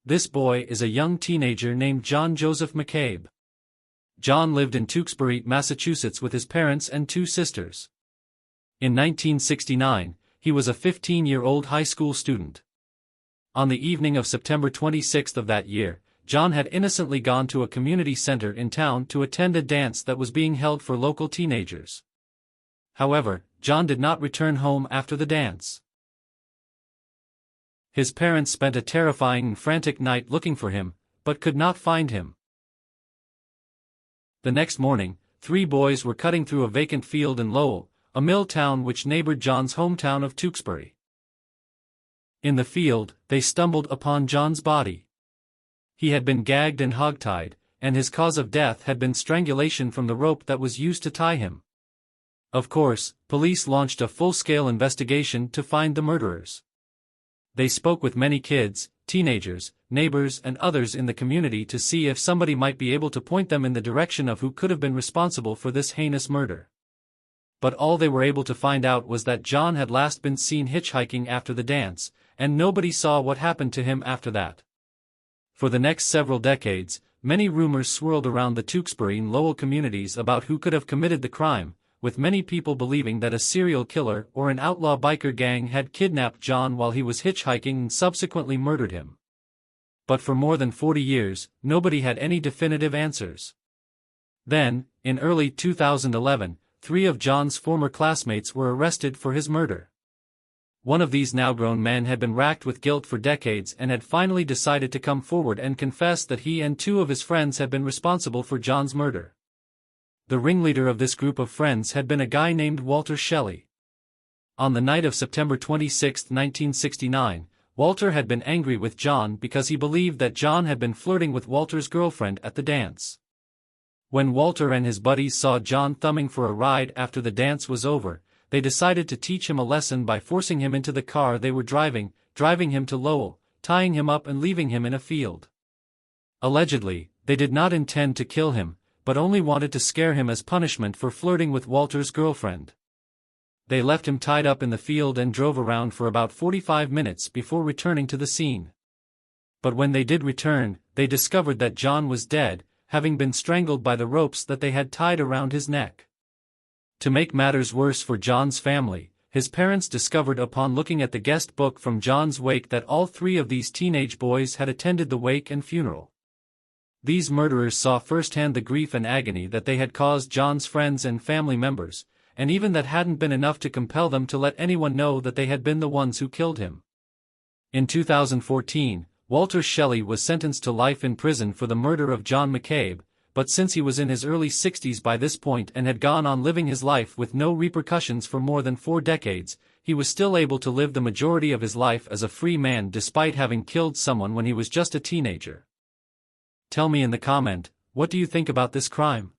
This boy is a young teenager named John Joseph McCabe. John lived in Tewksbury, Massachusetts with his parents and two sisters. In 1969, he was a 15-year-old high school student. On the evening of September 26 of that year, John had innocently gone to a community center in town to attend a dance that was being held for local teenagers. However, John did not return home after the dance. His parents spent a terrifying and frantic night looking for him, but could not find him. The next morning, three boys were cutting through a vacant field in Lowell, a mill town which neighbored John's hometown of Tewksbury. In the field, they stumbled upon John's body. He had been gagged and hogtied, and his cause of death had been strangulation from the rope that was used to tie him. Of course, police launched a full-scale investigation to find the murderers. They spoke with many kids, teenagers, neighbors and others in the community to see if somebody might be able to point them in the direction of who could have been responsible for this heinous murder. But all they were able to find out was that John had last been seen hitchhiking after the dance, and nobody saw what happened to him after that. For the next several decades, many rumors swirled around the Tewksbury and Lowell communities about who could have committed the crime, with many people believing that a serial killer or an outlaw biker gang had kidnapped John while he was hitchhiking and subsequently murdered him. But for more than 40 years, nobody had any definitive answers. Then, in early 2011, 3 of John's former classmates were arrested for his murder. One of these now-grown men had been racked with guilt for decades and had finally decided to come forward and confess that he and 2 of his friends had been responsible for John's murder. The ringleader of this group of friends had been a guy named Walter Shelley. On the night of September 26, 1969, Walter had been angry with John because he believed that John had been flirting with Walter's girlfriend at the dance. When Walter and his buddies saw John thumbing for a ride after the dance was over, they decided to teach him a lesson by forcing him into the car they were driving him to Lowell, tying him up and leaving him in a field. Allegedly, they did not intend to kill him, but only wanted to scare him as punishment for flirting with Walter's girlfriend. They left him tied up in the field and drove around for about 45 minutes before returning to the scene. But when they did return, they discovered that John was dead, having been strangled by the ropes that they had tied around his neck. To make matters worse for John's family, his parents discovered upon looking at the guest book from John's wake that all 3 of these teenage boys had attended the wake and funeral. These murderers saw firsthand the grief and agony that they had caused John's friends and family members, and even that hadn't been enough to compel them to let anyone know that they had been the ones who killed him. In 2014, Walter Shelley was sentenced to life in prison for the murder of John McCabe, but since he was in his early 60s by this point and had gone on living his life with no repercussions for more than 4 decades, he was still able to live the majority of his life as a free man despite having killed someone when he was just a teenager. Tell me in the comment, what do you think about this crime?